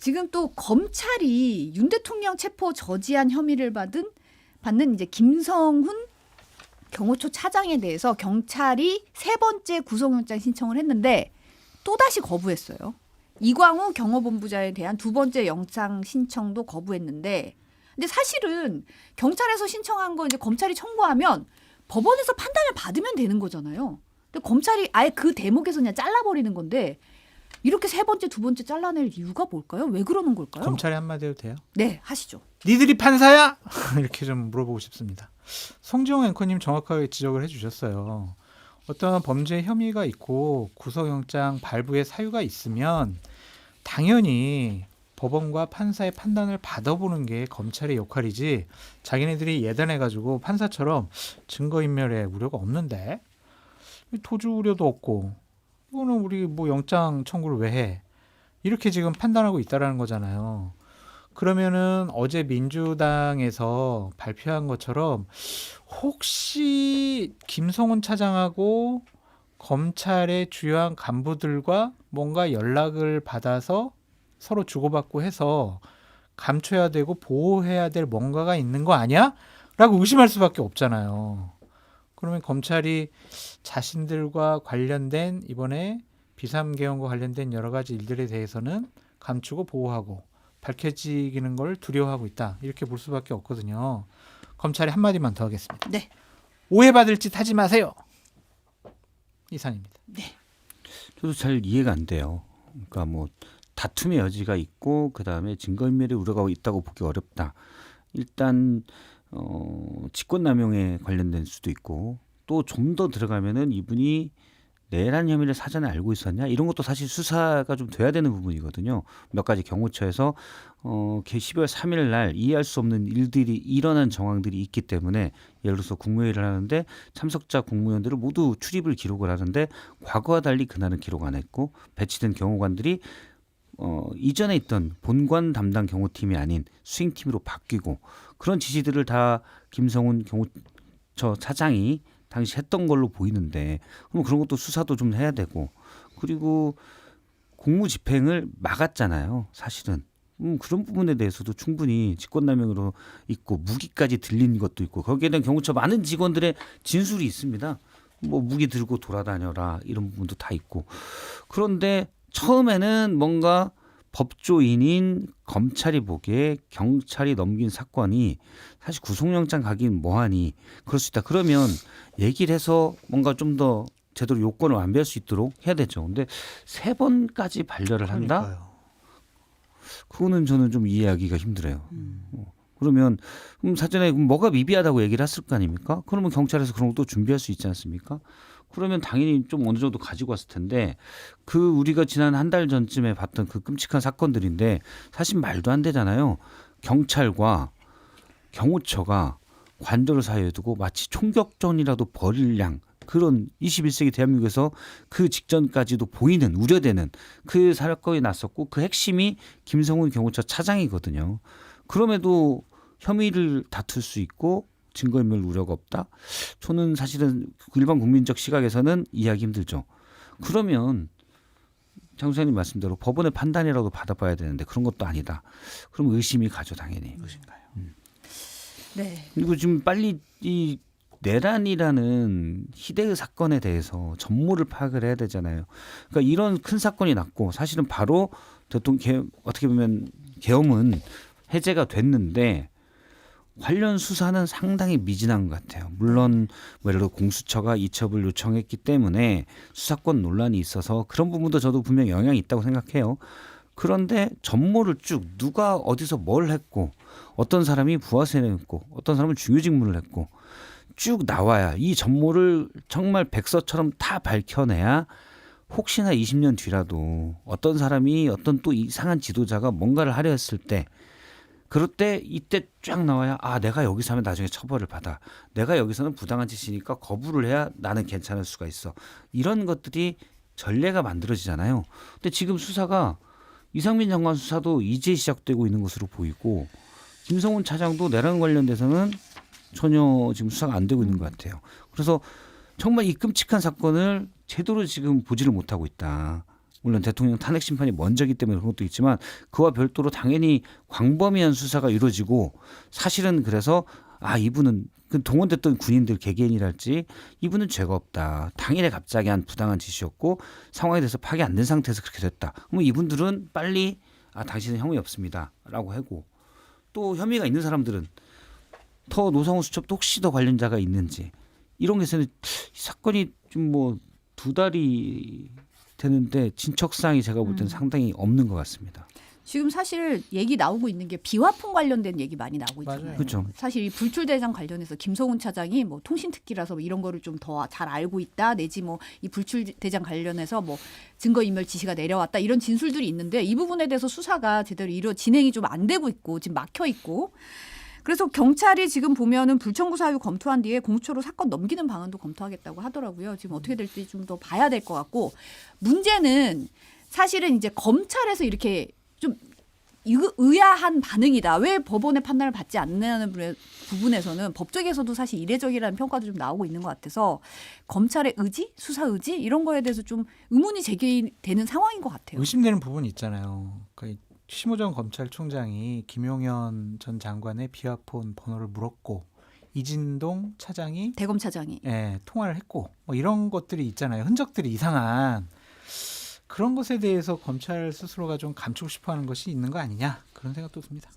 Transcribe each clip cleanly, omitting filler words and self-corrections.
지금 또 검찰이 윤 대통령 체포 저지한 혐의를 받는 이제 김성훈 경호처 차장에 대해서 경찰이 세 번째 구속영장 신청을 했는데 또다시 거부했어요. 이광우 경호본부장에 대한 두 번째 영장 신청도 거부했는데, 근데 사실은 경찰에서 신청한 거 이제 검찰이 청구하면 법원에서 판단을 받으면 되는 거잖아요. 근데 검찰이 아예 그 대목에서 그냥 잘라버리는 건데 이렇게 세 번째, 두 번째 잘라낼 이유가 뭘까요? 왜 그러는 걸까요? 검찰이 한마디 해도 돼요? 네, 하시죠. 니들이 판사야? 이렇게 좀 물어보고 싶습니다. 송지용 앵커님 정확하게 지적을 해주셨어요. 어떤 범죄 혐의가 있고 구속영장 발부의 사유가 있으면 당연히 법원과 판사의 판단을 받아보는 게 검찰의 역할이지, 자기네들이 예단해가지고 판사처럼 증거인멸의 우려가 없는데 도주 우려도 없고 이거는 우리 뭐 영장 청구를 왜 해? 이렇게 지금 판단하고 있다라는 거잖아요. 그러면은 어제 민주당에서 발표한 것처럼 혹시 김성훈 차장하고 검찰의 주요한 간부들과 뭔가 연락을 받아서 서로 주고받고 해서 감춰야 되고 보호해야 될 뭔가가 있는 거 아니야? 라고 의심할 수밖에 없잖아요. 그러면 검찰이 자신들과 관련된 이번에 비삼계엄과 관련된 여러 가지 일들에 대해서는 감추고 보호하고 밝혀지는 걸 두려워하고 있다, 이렇게 볼 수밖에 없거든요. 검찰이 한마디만 더 하겠습니다. 네. 오해받을 짓 하지 마세요. 이상입니다. 네. 저도 잘 이해가 안 돼요. 그러니까 뭐 다툼의 여지가 있고 그다음에 증거인멸의 우려가 있다고 보기 어렵다. 일단 직권남용에 관련된 수도 있고, 또 좀 더 들어가면은 이분이 내란 혐의를 사전에 알고 있었냐, 이런 것도 사실 수사가 좀 돼야 되는 부분이거든요. 몇 가지 경호처에서 12월 3일 날 이해할 수 없는 일들이 일어난 정황들이 있기 때문에, 예를 들어서 국무회의를 하는데 참석자 국무위원들을 모두 출입을 기록을 하는데 과거와 달리 그날은 기록 안 했고, 배치된 경호관들이 이전에 있던 본관 담당 경호팀이 아닌 수행팀으로 바뀌고, 그런 지시들을 다 김성훈 경호처 차장이 당시 했던 걸로 보이는데, 그럼 그런 것도 수사도 좀 해야 되고, 그리고 공무집행을 막았잖아요, 사실은. 그런 부분에 대해서도 충분히 직권남용으로 있고, 무기까지 들린 것도 있고, 거기에 대한 경호처 많은 직원들의 진술이 있습니다. 뭐 무기 들고 돌아다녀라, 이런 부분도 다 있고. 그런데 처음에는 뭔가 법조인인 검찰이 보기에 경찰이 넘긴 사건이 사실 구속영장 가긴 뭐하니, 그럴 수 있다. 그러면 얘기를 해서 뭔가 좀 더 제대로 요건을 완비할 수 있도록 해야 되죠. 근데 세 번까지 반려를 한다? 그러니까요. 그거는 저는 좀 이해하기가 힘들어요. 그러면 사전에 뭐가 미비하다고 얘기를 했을 거 아닙니까? 그러면 경찰에서 그런 것도 준비할 수 있지 않습니까? 그러면 당연히 좀 어느 정도 가지고 왔을 텐데, 그 우리가 지난 한 달 전쯤에 봤던 그 끔찍한 사건들인데 사실 말도 안 되잖아요. 경찰과 경호처가 관저를 사이에 두고 마치 총격전이라도 벌일 양, 그런 21세기 대한민국에서 그 직전까지도 보이는, 우려되는 그 사건이 났었고, 그 핵심이 김성훈 경호처 차장이거든요. 그럼에도 혐의를 다툴 수 있고 증거인멸 우려가 없다? 저는 사실은 일반 국민적 시각에서는 이해하기 힘들죠. 그러면 장 소장님 말씀대로 법원의 판단이라도 받아봐야 되는데 그런 것도 아니다. 그럼 의심이 가죠, 당연히. 무엇인가요? 네. 그리고 지금 빨리 이 내란이라는 희대의 사건에 대해서 전모를 파악을 해야 되잖아요. 그러니까 이런 큰 사건이 났고, 사실은 바로 대통령 어떻게 보면 계엄은 해제가 됐는데 관련 수사는 상당히 미진한 것 같아요. 물론 예를 들어 공수처가 이첩을 요청했기 때문에 수사권 논란이 있어서 그런 부분도 저도 분명히 영향이 있다고 생각해요. 그런데 전모를 쭉 누가 어디서 뭘 했고, 어떤 사람이 부하선을 했고, 어떤 사람은 중요 직무를 했고 쭉 나와야, 이 전모를 정말 백서처럼 다 밝혀내야 혹시나 20년 뒤라도 어떤 사람이, 어떤 또 이상한 지도자가 뭔가를 하려 했을 때, 그럴 때 이때 쫙 나와야, 아, 내가 여기서 하면 나중에 처벌을 받아, 내가 여기서는 부당한 짓이니까 거부를 해야 나는 괜찮을 수가 있어, 이런 것들이 전례가 만들어지잖아요. 근데 지금 수사가, 이상민 장관 수사도 이제 시작되고 있는 것으로 보이고, 김성훈 차장도 내란 관련돼서는 전혀 지금 수사가 안 되고 있는 것 같아요. 그래서 정말 이 끔찍한 사건을 제대로 지금 보지를 못하고 있다. 물론 대통령 탄핵 심판이 먼저기 때문에 그런 것도 있지만 그와 별도로 당연히 광범위한 수사가 이루어지고 사실은 그래서 이분은 그 동원됐던 군인들 개개인이랄지 이분은 죄가 없다. 당일에 갑자기 한 부당한 지시였고 상황에 대해서 파악이 안 된 상태에서 그렇게 됐다. 그러면 이분들은 빨리 당신은 혐의 없습니다라고 하고 또 혐의가 있는 사람들은 더 노상호 수첩도 혹시 더 관련자가 있는지 이런 게서는 사건이 좀 뭐 2달이 되는데 진척사항이 제가 볼 때는 상당히 없는 것 같습니다. 지금 사실 얘기 나오고 있는 게 비화풍 관련된 얘기 많이 나오고 있잖아요. 맞아요. 그렇죠. 사실 이 불출대장 관련해서 김성훈 차장이 뭐 통신특기라서 뭐 이런 거를 좀 더 잘 알고 있다 내지 뭐 이 불출대장 관련해서 뭐 증거인멸 지시가 내려왔다 이런 진술들이 있는데 이 부분에 대해서 수사가 제대로 진행이 좀 안 되고 있고 지금 막혀 있고 그래서 경찰이 지금 보면은 불청구 사유 검토한 뒤에 공수처로 사건 넘기는 방안도 검토하겠다고 하더라고요. 지금 어떻게 될지 좀 더 봐야 될 것 같고 문제는 사실은 이제 검찰에서 이렇게 좀 의아한 반응이다. 왜 법원의 판단을 받지 않는 부분에서는 법조계에서도 사실 이례적이라는 평가도 좀 나오고 있는 것 같아서 검찰의 의지, 수사 의지 이런 거에 대해서 좀 의문이 제기되는 상황인 것 같아요. 의심되는 부분이 있잖아요. 그러니까 심우정 검찰총장이 김용현 전 장관의 비화폰 번호를 물었고 이진동 차장이 대검 차장이 통화를 했고 뭐 이런 것들이 있잖아요. 흔적들이 이상한 그런 것에 대해서 검찰 스스로가 좀 감추고 싶어하는 것이 있는 거 아니냐 그런 생각도 듭니다.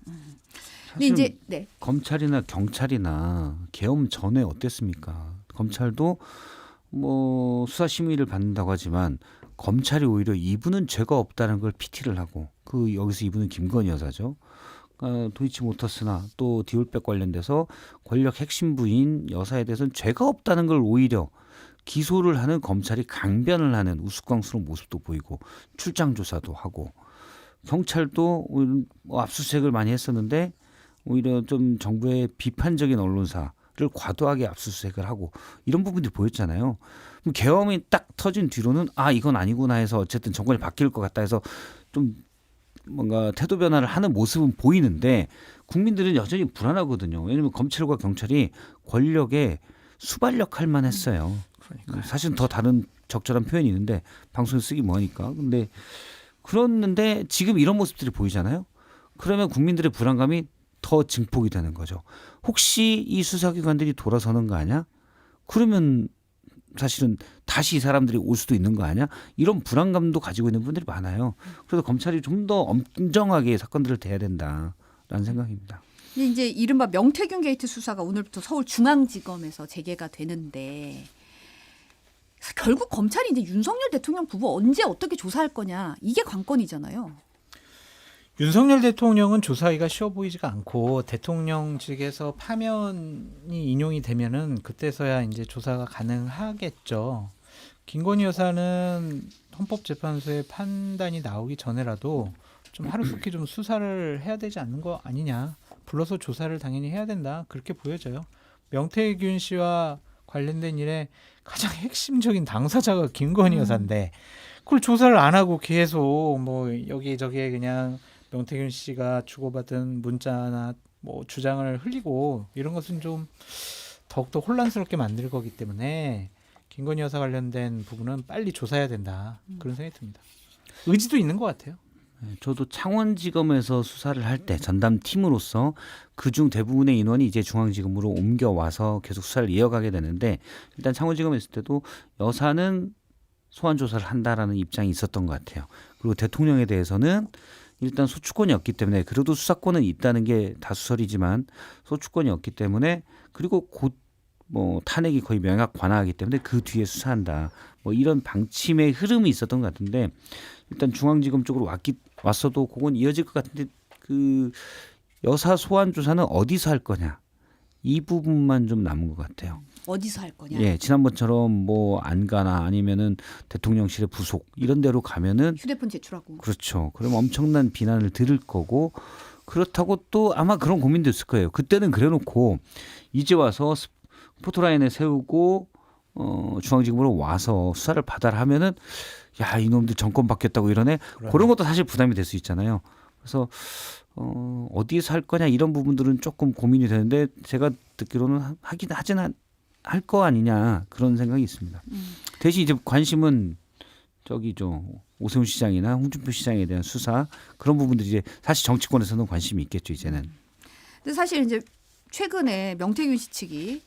근데 이제 검찰이나 경찰이나 계엄 전에 어땠습니까? 검찰도 뭐 수사 심의를 받는다고 하지만 검찰이 오히려 이분은 죄가 없다는 걸 PT를 하고 여기서 이분은 김건희 여사죠. 도이치모터스나 또 디올백 관련돼서 권력 핵심 부인 여사에 대해서는 죄가 없다는 걸 오히려 기소를 하는 검찰이 강변을 하는 우스꽝스러운 모습도 보이고 출장 조사도 하고 경찰도 압수수색을 많이 했었는데 오히려 좀 정부의 비판적인 언론사를 과도하게 압수수색을 하고 이런 부분들이 보였잖아요. 그럼 계엄이 딱 터진 뒤로는 이건 아니구나 해서 어쨌든 정권이 바뀔 것 같다 해서 좀 뭔가 태도 변화를 하는 모습은 보이는데 국민들은 여전히 불안하거든요. 왜냐하면 검찰과 경찰이 권력에 수발력할 만했어요. 그러니까요. 사실은 더 다른 적절한 표현이 있는데 방송에 쓰기 뭐하니까. 근데 그랬는데 지금 이런 모습들이 보이잖아요. 그러면 국민들의 불안감이 더 증폭이 되는 거죠. 혹시 이 수사기관들이 돌아서는 거 아니야? 그러면 사실은 다시 이 사람들이 올 수도 있는 거 아니야? 이런 불안감도 가지고 있는 분들이 많아요. 그래서 검찰이 좀 더 엄정하게 사건들을 대해야 된다라는 생각입니다. 이제 이른바 명태균 게이트 수사가 오늘부터 서울중앙지검에서 재개가 되는데 결국 검찰이 이제 윤석열 대통령 부부 언제 어떻게 조사할 거냐 이게 관건이잖아요. 윤석열 대통령은 조사하기가 쉬워 보이지가 않고 대통령 측에서 파면이 인용이 되면은 그때서야 이제 조사가 가능하겠죠. 김건희 여사는 헌법재판소의 판단이 나오기 전에라도 좀 하루속히 좀 수사를 해야 되지 않는 거 아니냐. 불러서 조사를 당연히 해야 된다. 그렇게 보여져요. 명태균 씨와 관련된 일에 가장 핵심적인 당사자가 김건희 여사인데 그걸 조사를 안 하고 계속 뭐 여기저기에 그냥 명태균 씨가 주고받은 문자나 뭐 주장을 흘리고 이런 것은 좀 더욱더 혼란스럽게 만들 거기 때문에 김건희 여사 관련된 부분은 빨리 조사해야 된다. 그런 생각이 듭니다. 의지도 있는 것 같아요. 저도 창원지검에서 수사를 할 때 전담팀으로서 그중 대부분의 인원이 이제 중앙지검으로 옮겨와서 계속 수사를 이어가게 되는데 일단 창원지검에 있을 때도 여사는 소환 조사를 한다라는 입장이 있었던 것 같아요. 그리고 대통령에 대해서는 일단 소추권이 없기 때문에 그래도 수사권은 있다는 게 다수설이지만 소추권이 없기 때문에 그리고 곧 뭐 탄핵이 거의 명확 관화하기 때문에 그 뒤에 수사한다. 뭐 이런 방침의 흐름이 있었던 것 같은데 일단 중앙지검 쪽으로 왔어도 그건 이어질 것 같은데 그 여사 소환 조사는 어디서 할 거냐 이 부분만 좀 남은 것 같아요. 어디서 할 거냐. 예, 지난번처럼 뭐 안가나 아니면은 대통령실의 부속 이런 데로 가면은 휴대폰 제출하고. 그렇죠. 그럼 엄청난 비난을 들을 거고 그렇다고 또 아마 그런 고민도 있을 거예요. 그때는 그래놓고 이제 와서 포토라인에 세우고 중앙지검으로 와서 수사를 받아라 하면은 야 이놈들 정권 바뀌었다고 이러네. 그런 것도 사실 부담이 될 수 있잖아요. 그래서 어디에서 할 거냐 이런 부분들은 조금 고민이 되는데 제가 듣기로는 하진 할 거 아니냐 그런 생각이 있습니다. 대신 이제 관심은 저기죠 오세훈 시장이나 홍준표 시장에 대한 수사 그런 부분들이 이제 사실 정치권에서는 관심이 있겠죠 이제는. 근데 사실 이제 최근에 명태균 씨 측이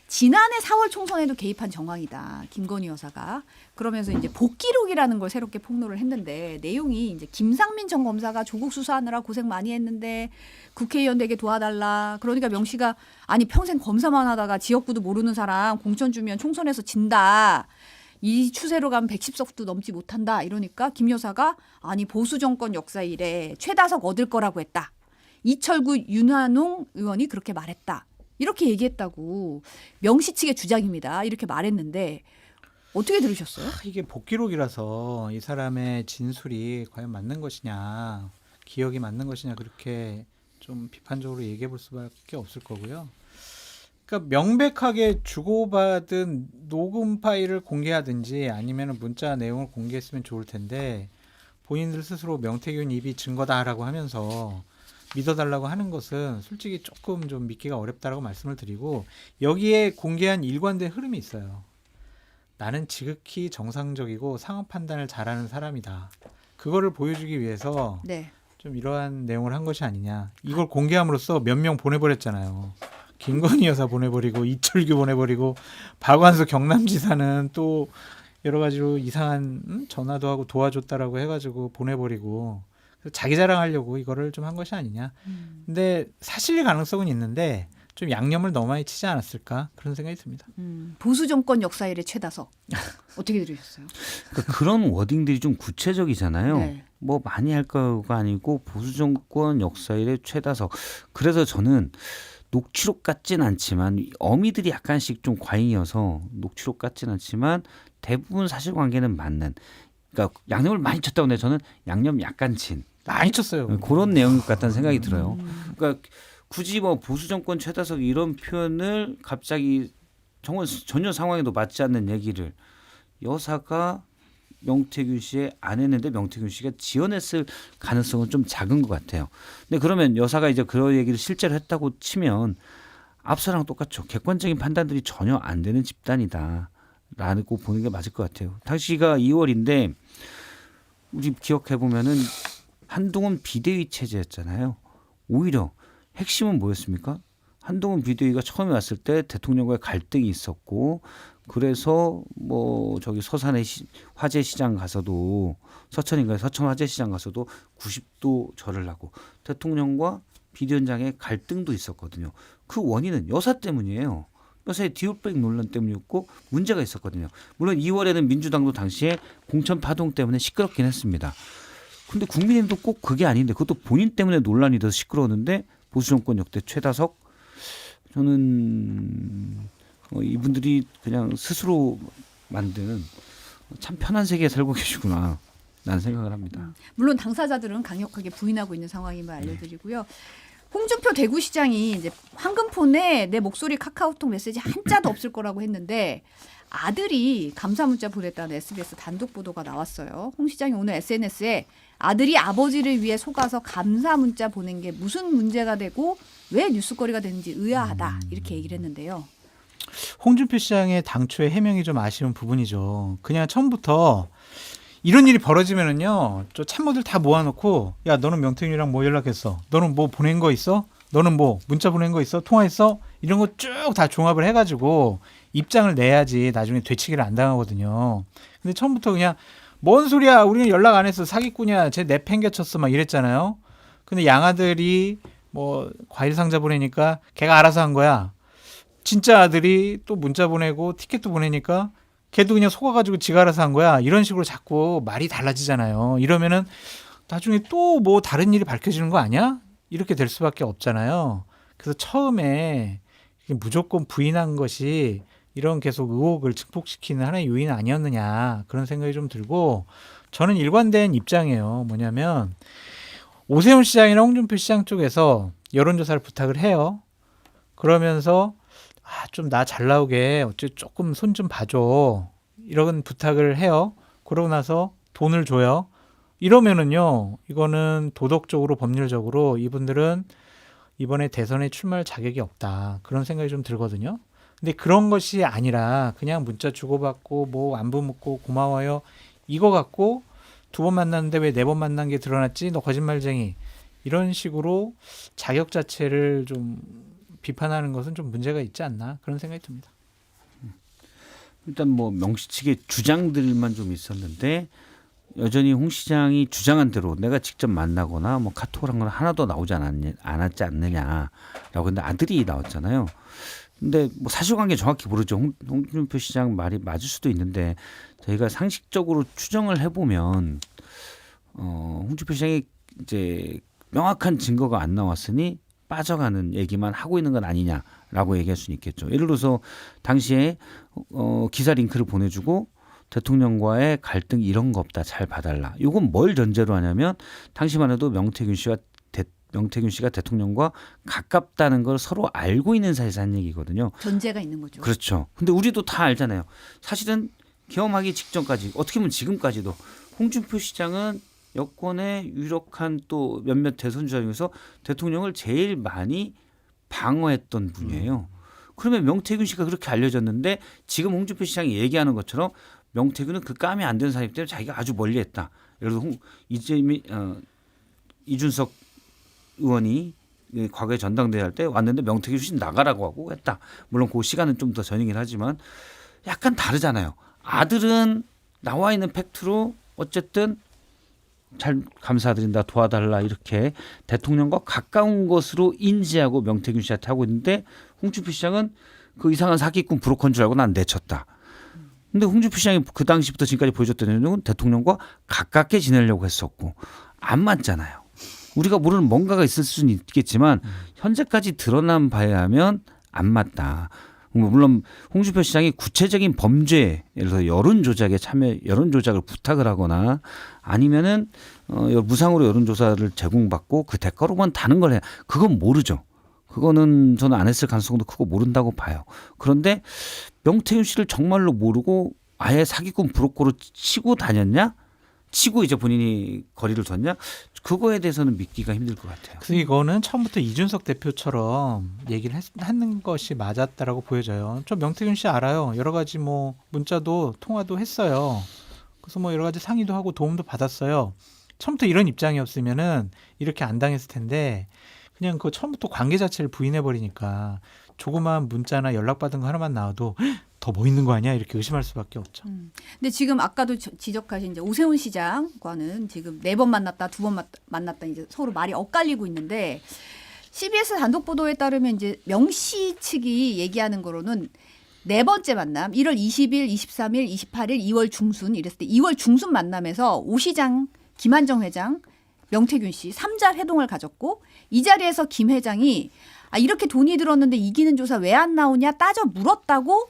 지난해 4월 총선에도 개입한 정황이다. 김건희 여사가. 그러면서 이제 복기록이라는 걸 새롭게 폭로를 했는데 내용이 이제 김상민 전 검사가 조국 수사하느라 고생 많이 했는데 국회의원에게 도와달라. 그러니까 명 씨가 아니 평생 검사만 하다가 지역구도 모르는 사람 공천 주면 총선에서 진다. 이 추세로 가면 110석도 넘지 못한다. 이러니까 김 여사가 아니 보수 정권 역사 이래 최다석 얻을 거라고 했다. 이철구 윤한홍 의원이 그렇게 말했다. 이렇게 얘기했다고 명시 측의 주장입니다. 이렇게 말했는데 어떻게 들으셨어요? 이게 복기록이라서 이 사람의 진술이 과연 맞는 것이냐, 기억이 맞는 것이냐 그렇게 좀 비판적으로 얘기해 볼 수밖에 없을 거고요. 그러니까 명백하게 주고받은 녹음 파일을 공개하든지 아니면 문자 내용을 공개했으면 좋을 텐데 본인들 스스로 명태균 입이 증거다라고 하면서 믿어달라고 하는 것은 솔직히 조금 좀 믿기가 어렵다라고 말씀을 드리고 여기에 공개한 일관된 흐름이 있어요. 나는 지극히 정상적이고 상황 판단을 잘하는 사람이다. 그거를 보여주기 위해서 네. 좀 이러한 내용을 한 것이 아니냐. 이걸 공개함으로써 몇 명 보내버렸잖아요. 김건희 여사 보내버리고 이철규 보내버리고 박완수 경남지사는 또 여러 가지로 이상한 전화도 하고 도와줬다라고 해가지고 보내버리고 자기 자랑하려고 이거를 좀 한 것이 아니냐. 근데 사실 가능성은 있는데 좀 양념을 너무 많이 치지 않았을까 그런 생각이 듭니다. 보수 정권 역사 이래 최다석 어떻게 들으셨어요? 그러니까 그런 워딩들이 좀 구체적이잖아요. 네. 뭐 많이 할 거가 아니고 보수 정권 역사 이래 최다석. 그래서 저는 녹취록 같진 않지만 어미들이 약간씩 좀 과잉이어서 녹취록 같진 않지만 대부분 사실관계는 맞는. 그러니까 양념을 많이 쳤다고 해서 저는 양념 약간 친 많이 쳤어요. 그런 내용 같다는 생각이 들어요. 그러니까 굳이 뭐 보수 정권 최다석 이런 표현을 갑자기 정말 전혀 상황에도 맞지 않는 얘기를 여사가 명태균 씨에 안 했는데 명태균 씨가 지어냈을 가능성은 좀 작은 것 같아요. 근데 그러면 여사가 이제 그런 얘기를 실제로 했다고 치면 앞서랑 똑같죠. 객관적인 판단들이 전혀 안 되는 집단이다. 라고 보는 게 맞을 것 같아요. 당시가 2월인데 우리 기억해 보면은 한동훈 비대위 체제였잖아요. 오히려 핵심은 뭐였습니까? 한동훈 비대위가 처음에 왔을 때 대통령과의 갈등이 있었고 그래서 뭐 저기 서산의 화재시장 가서도 서천인가요? 서천 화재시장 가서도 90도 절을 하고 대통령과 비대위원장의 갈등도 있었거든요. 그 원인은 여사 때문이에요. 여사의 디올백 논란 때문이었고 문제가 있었거든요. 물론 2월에는 민주당도 당시에 공천 파동 때문에 시끄럽긴 했습니다. 근데 국민의힘도 꼭 그게 아닌데 그것도 본인 때문에 논란이 돼서 시끄러웠는데 보수 정권 역대 최다석 저는 이분들이 그냥 스스로 만든 참 편한 세계에 살고 계시구나 라는 생각을 합니다. 물론 당사자들은 강력하게 부인하고 있는 상황임을 알려드리고요. 홍준표 대구시장이 이제 황금폰에 내 목소리 카카오톡 메시지 한자도 없을 거라고 했는데 아들이 감사 문자 보냈다는 SBS 단독 보도가 나왔어요. 홍 시장이 오늘 SNS에 아들이 아버지를 위해 속아서 감사 문자 보낸 게 무슨 문제가 되고 왜 뉴스거리가 되는지 의아하다 이렇게 얘기를 했는데요. 홍준표 시장의 당초의 해명이 좀 아쉬운 부분이죠. 그냥 처음부터 이런 일이 벌어지면은요, 저 참모들 다 모아놓고, 야, 너는 명태균이랑 뭐 연락했어? 너는 뭐 보낸 거 있어? 너는 뭐 문자 보낸 거 있어? 통화했어? 이런 거 쭉 다 종합을 해가지고 입장을 내야지 나중에 되치기를 안 당하거든요. 근데 처음부터 그냥 뭔 소리야? 우리는 연락 안 했어. 사기꾼이야. 쟤 내팽개쳤어. 막 이랬잖아요. 근데 양아들이 뭐 과일 상자 보내니까 걔가 알아서 한 거야. 진짜 아들이 또 문자 보내고 티켓도 보내니까 걔도 그냥 속아가지고 지가 알아서 한 거야. 이런 식으로 자꾸 말이 달라지잖아요. 이러면은 나중에 또 뭐 다른 일이 밝혀지는 거 아니야? 이렇게 될 수밖에 없잖아요. 그래서 처음에 무조건 부인한 것이 이런 계속 의혹을 증폭시키는 하나의 요인 아니었느냐 그런 생각이 좀 들고 저는 일관된 입장이에요. 뭐냐면 오세훈 시장이나 홍준표 시장 쪽에서 여론조사를 부탁을 해요. 그러면서 좀 나 잘 나오게 어째 조금 손 좀 봐줘 이런 부탁을 해요. 그러고 나서 돈을 줘요. 이러면은요 이거는 도덕적으로 법률적으로 이분들은 이번에 대선에 출마할 자격이 없다 그런 생각이 좀 들거든요. 근데 그런 것이 아니라 그냥 문자 주고받고 뭐 안부 묻고 고마워요 이거 갖고 두 번 만났는데 왜 네 번 만난 게 드러났지? 너 거짓말쟁이. 이런 식으로 자격 자체를 좀 비판하는 것은 좀 문제가 있지 않나 그런 생각이 듭니다. 일단 뭐 명시측의 주장들만 좀 있었는데 여전히 홍 시장이 주장한 대로 내가 직접 만나거나 뭐 카톡을 한 건 하나도 나오지 않았지 않느냐라고. 근데 아들이 나왔잖아요. 근데 뭐 사실관계 정확히 모르죠. 홍준표 시장 말이 맞을 수도 있는데 저희가 상식적으로 추정을 해보면 홍준표 시장이 이제 명확한 증거가 안 나왔으니 빠져가는 얘기만 하고 있는 건 아니냐라고 얘기할 수는 있겠죠. 예를 들어서 당시에 기사 링크를 보내주고 대통령과의 갈등 이런 거 없다, 잘 봐달라. 이건 뭘 전제로 하냐면 당시만 해도 명태균 씨가 대통령과 가깝다는 걸 서로 알고 있는 사이에서 한 얘기거든요. 전제가 있는 거죠. 그렇죠. 근데 우리도 다 알잖아요. 사실은 계엄하기 직전까지, 어떻게 보면 지금까지도 홍준표 시장은 여권의 유력한 또 몇몇 대선 주자 중에서 대통령을 제일 많이 방어했던 분이에요. 그러면 명태균 씨가 그렇게 알려졌는데 지금 홍준표 시장이 얘기하는 것처럼 명태균은 그 깜이 안 된 사람이기 때문에 자기가 아주 멀리했다. 예를 들어 이준석 의원이 과거에 전당대회 할 때 왔는데 명태균 씨 나가라고 하고 했다. 물론 그 시간은 좀 더 전이긴 하지만 약간 다르잖아요. 아들은 나와 있는 팩트로 어쨌든 잘 감사드린다, 도와달라 이렇게 대통령과 가까운 것으로 인지하고 명태균 씨한테 하고 있는데 홍준표 시장은 그 이상한 사기꾼 브로커인 줄 알고 난 내쳤다. 근데 홍준표 시장이 그 당시부터 지금까지 보여줬던 내용은 대통령과 가깝게 지내려고 했었고 안 맞잖아요. 우리가 모르는 뭔가가 있을 수는 있겠지만 현재까지 드러난 바에 하면 안 맞다. 물론 홍준표 시장이 구체적인 범죄, 예를 들어 여론 조작에 참여, 여론 조작을 부탁을 하거나 아니면은 무상으로 여론 조사를 제공받고 그 대가로만 다는 걸 해. 그건 모르죠. 그거는 저는 안 했을 가능성도 크고 모른다고 봐요. 그런데 명태균 씨를 정말로 모르고 아예 사기꾼 브로커로 치고 다녔냐? 치고 이제 본인이 거리를 뒀냐? 그거에 대해서는 믿기가 힘들 것 같아요. 그래서 이거는 처음부터 이준석 대표처럼 얘기를 하는 것이 맞았다라고 보여져요. 저 명태균 씨 알아요. 여러 가지 뭐 문자도 통화도 했어요. 그래서 뭐 여러 가지 상의도 하고 도움도 받았어요. 처음부터 이런 입장이었으면은 이렇게 안 당했을 텐데 그냥 그 처음부터 관계 자체를 부인해 버리니까 조그마한 문자나 연락받은 거 하나만 나와도 더 뭐 있는 거 아니야? 이렇게 의심할 수밖에 없죠. 근데 지금 아까도 지적하신 이제 오세훈 시장과는 지금 4번 만났다, 2번 만났다 이제 서로 말이 엇갈리고 있는데 CBS 단독 보도에 따르면 이제 명시 측이 얘기하는 거로는 4번째 만남 1월 20일, 23일, 28일, 2월 중순 이랬을 때 2월 중순 만남에서 오 시장, 김한정 회장, 명태균 씨 3자 회동을 가졌고 이 자리에서 김 회장이 이렇게 돈이 들었는데 이기는 조사 왜 안 나오냐 따져 물었다고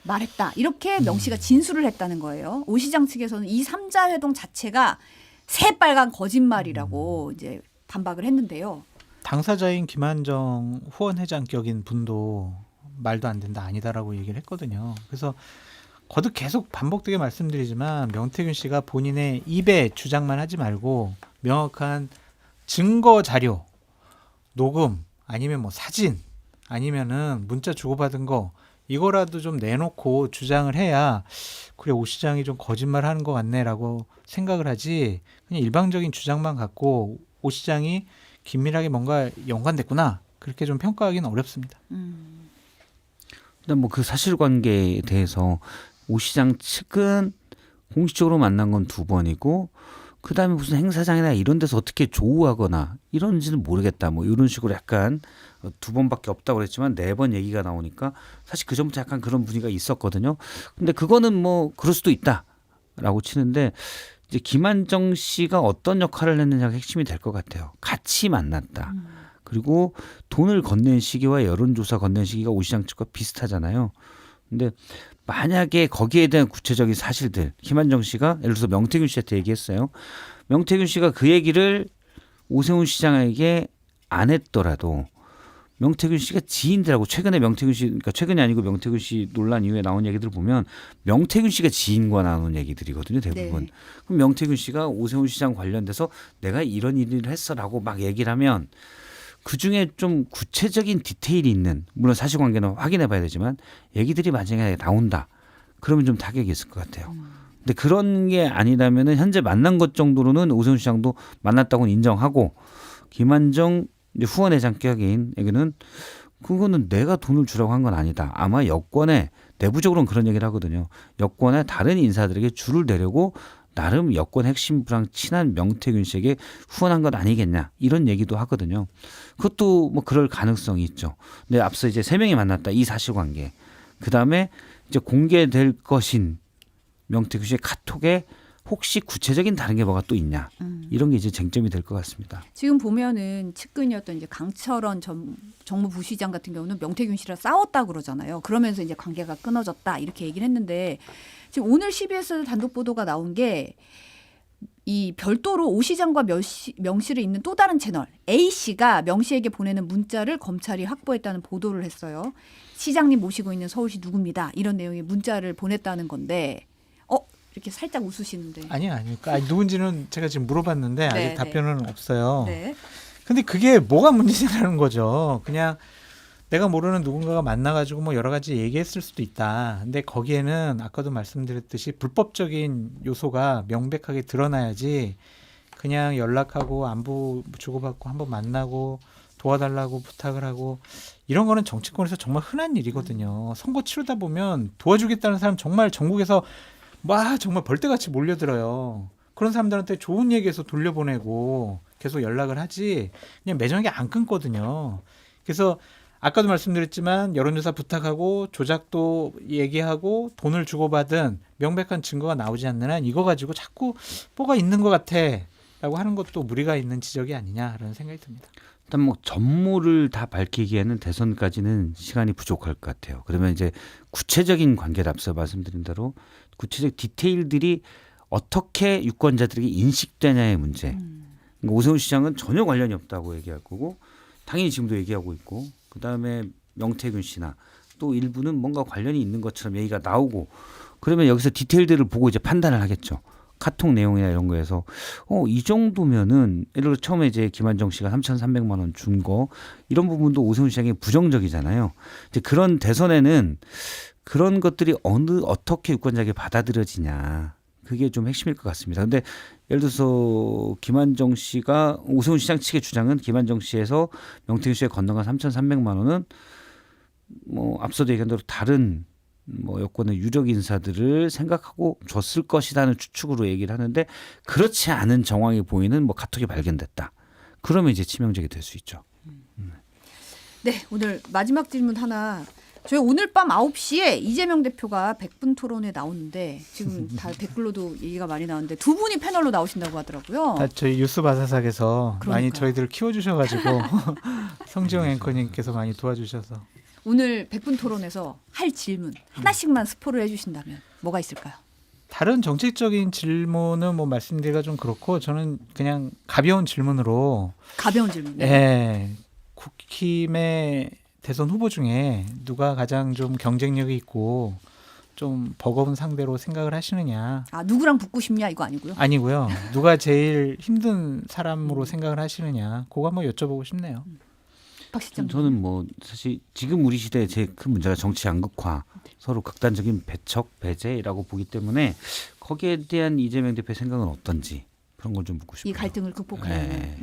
말했다. 이렇게 명 씨가 진술을 했다는 거예요. 오 시장 측에서는 이 3자 회동 자체가 새빨간 거짓말이라고 이제 반박을 했는데요. 당사자인 김한정 후원 회장격인 분도 말도 안 된다, 아니다라고 얘기를 했거든요. 그래서 거듭 계속 반복되게 말씀드리지만 명태균 씨가 본인의 입에 주장만 하지 말고 명확한 증거 자료, 녹음 아니면 뭐 사진 아니면은 문자 주고받은 거 이거라도 좀 내놓고 주장을 해야 그래 오 시장이 좀 거짓말하는 것 같네라고 생각을 하지 그냥 일방적인 주장만 갖고 오 시장이 긴밀하게 뭔가 연관됐구나 그렇게 좀 평가하기는 어렵습니다. 일단 뭐 그 사실관계에 대해서 오 시장 측은 공식적으로 만난 건 2번이고 그다음에 무슨 행사장이나 이런 데서 어떻게 조우하거나 이런지는 모르겠다. 뭐 이런 식으로 약간 2번밖에 없다고 그랬지만 4번 얘기가 나오니까 사실 그 전부터 약간 그런 분위기가 있었거든요. 근데 그거는 뭐 그럴 수도 있다라고 치는데 이제 김한정 씨가 어떤 역할을 했느냐가 핵심이 될 것 같아요. 같이 만났다. 그리고 돈을 건넨 시기와 여론조사 건넨 시기가 오 시장 측과 비슷하잖아요. 근데 만약에 거기에 대한 구체적인 사실들 김한정 씨가 예를 들어서 명태균 씨한테 얘기했어요. 명태균 씨가 그 얘기를 오세훈 시장에게 안 했더라도 명태균 씨가 지인들하고 최근에 명태균 씨 그러니까 최근이 아니고 명태균 씨 논란 이후에 나온 얘기들을 보면 명태균 씨가 지인과 나눈 얘기들이거든요. 대부분. 네. 그럼 명태균 씨가 오세훈 시장 관련돼서 내가 이런 일을 했어라고 막 얘기를 하면 그중에 좀 구체적인 디테일이 있는 물론 사실관계는 확인해 봐야 되지만 얘기들이 만약에 나온다. 그러면 좀 타격이 있을 것 같아요. 근데 그런 게 아니라면은 현재 만난 것 정도로는 오세훈 시장도 만났다고는 인정하고 김한정 이제 후원회장 격인에게는 그거는 내가 돈을 주라고 한 건 아니다. 아마 여권에 내부적으로는 그런 얘기를 하거든요. 여권에 다른 인사들에게 줄을 대려고 나름 여권 핵심부랑 친한 명태균 씨에게 후원한 것 아니겠냐 이런 얘기도 하거든요. 그것도 뭐 그럴 가능성이 있죠. 근데 앞서 이제 3명이 만났다 이 사실관계. 그 다음에 이제 공개될 것인 명태균 씨의 카톡에 혹시 구체적인 다른 게 뭐가 또 있냐 이런 게 이제 쟁점이 될 것 같습니다. 지금 보면은 측근이었던 이제 강철원 정무 부시장 같은 경우는 명태균 씨랑 싸웠다 그러잖아요. 그러면서 이제 관계가 끊어졌다 이렇게 얘기를 했는데 지금 오늘 CBS 단독 보도가 나온 게 이 별도로 오 시장과 명 씨를 잇는 또 다른 채널 A 씨가 명 씨에게 보내는 문자를 검찰이 확보했다는 보도를 했어요. 시장님 모시고 있는 서울시 누구입니다. 이런 내용의 문자를 보냈다는 건데 이렇게 살짝 웃으시는데. 아니요. 그러니까 누군지는 제가 지금 물어봤는데 아직 네, 답변은 없어요. 네. 근데 그게 뭐가 문제냐는 거죠. 그냥 내가 모르는 누군가가 만나가지고 뭐 여러 가지 얘기했을 수도 있다. 근데 거기에는 아까도 말씀드렸듯이 불법적인 요소가 명백하게 드러나야지 그냥 연락하고 안부 주고받고 한번 만나고 도와달라고 부탁을 하고 이런 거는 정치권에서 정말 흔한 일이거든요. 선거 치르다 보면 도와주겠다는 사람 정말 전국에서 정말 벌떼같이 몰려들어요. 그런 사람들한테 좋은 얘기해서 돌려보내고 계속 연락을 하지 그냥 매정하게 안 끊거든요. 그래서 아까도 말씀드렸지만 여론조사 부탁하고 조작도 얘기하고 돈을 주고받은 명백한 증거가 나오지 않는 한 이거 가지고 자꾸 뭐가 있는 것 같아 라고 하는 것도 무리가 있는 지적이 아니냐라는 생각이 듭니다. 일단 뭐 전모를 다 밝히기에는 대선까지는 시간이 부족할 것 같아요. 그러면 이제 구체적인 관계를 앞서 말씀드린 대로 구체적 디테일들이 어떻게 유권자들에게 인식되냐의 문제. 그러니까 오세훈 시장은 전혀 관련이 없다고 얘기할 거고 당연히 지금도 얘기하고 있고 그다음에 명태균 씨나 또 일부는 뭔가 관련이 있는 것처럼 얘기가 나오고 그러면 여기서 디테일들을 보고 이제 판단을 하겠죠. 카톡 내용이나 이런 거에서 이 정도면은 예를 들어 처음에 이제 김한정 씨가 3,300만 원 준 거 이런 부분도 오세훈 시장이 부정적이잖아요. 이제 그런 대선에는 그런 것들이 어떻게 유권자에게 받아들여지냐 그게 좀 핵심일 것 같습니다. 근데 예를 들어서 김한정 씨가 오세훈 시장 측의 주장은 김한정 씨에서 명태균 씨에 건너간 3,300만 원은 뭐 앞서도 얘기한 대로 다른 뭐 여권의 유력 인사들을 생각하고 줬을 것이라는 추측으로 얘기를 하는데 그렇지 않은 정황이 보이는 뭐 카톡이 발견됐다. 그러면 이제 치명적이 될 수 있죠. 네, 오늘 마지막 질문 하나. 저희 오늘 밤 9시에 이재명 대표가 100분 토론에 나오는데 지금 다 댓글로도 얘기가 많이 나오는데 두 분이 패널로 나오신다고 하더라고요. 저희 뉴스 바사삭에서 많이 그러니까요. 저희들을 키워주셔가지고 성지영 앵커님께서 많이 도와주셔서 오늘 100분 토론에서 할 질문 하나씩만 스포를 해주신다면 뭐가 있을까요? 다른 정책적인 질문은 뭐 말씀드리기가 좀 그렇고 저는 그냥 가벼운 질문으로 가벼운 질문. 국힘의 대선 후보 중에 누가 가장 좀 경쟁력이 있고 좀 버거운 상대로 생각을 하시느냐. 누구랑 붙고 싶냐 이거 아니고요. 아니고요. 누가 제일 힘든 사람으로 생각을 하시느냐. 그거 한번 여쭤보고 싶네요. 박 실장. 저는 뭐 사실 지금 우리 시대의 제일 큰 문제가 정치 양극화, 서로 극단적인 배척, 배제라고 보기 때문에 거기에 대한 이재명 대표의 생각은 어떤지 그런 걸 좀 묻고 싶어요. 이 갈등을 극복하려면. 네.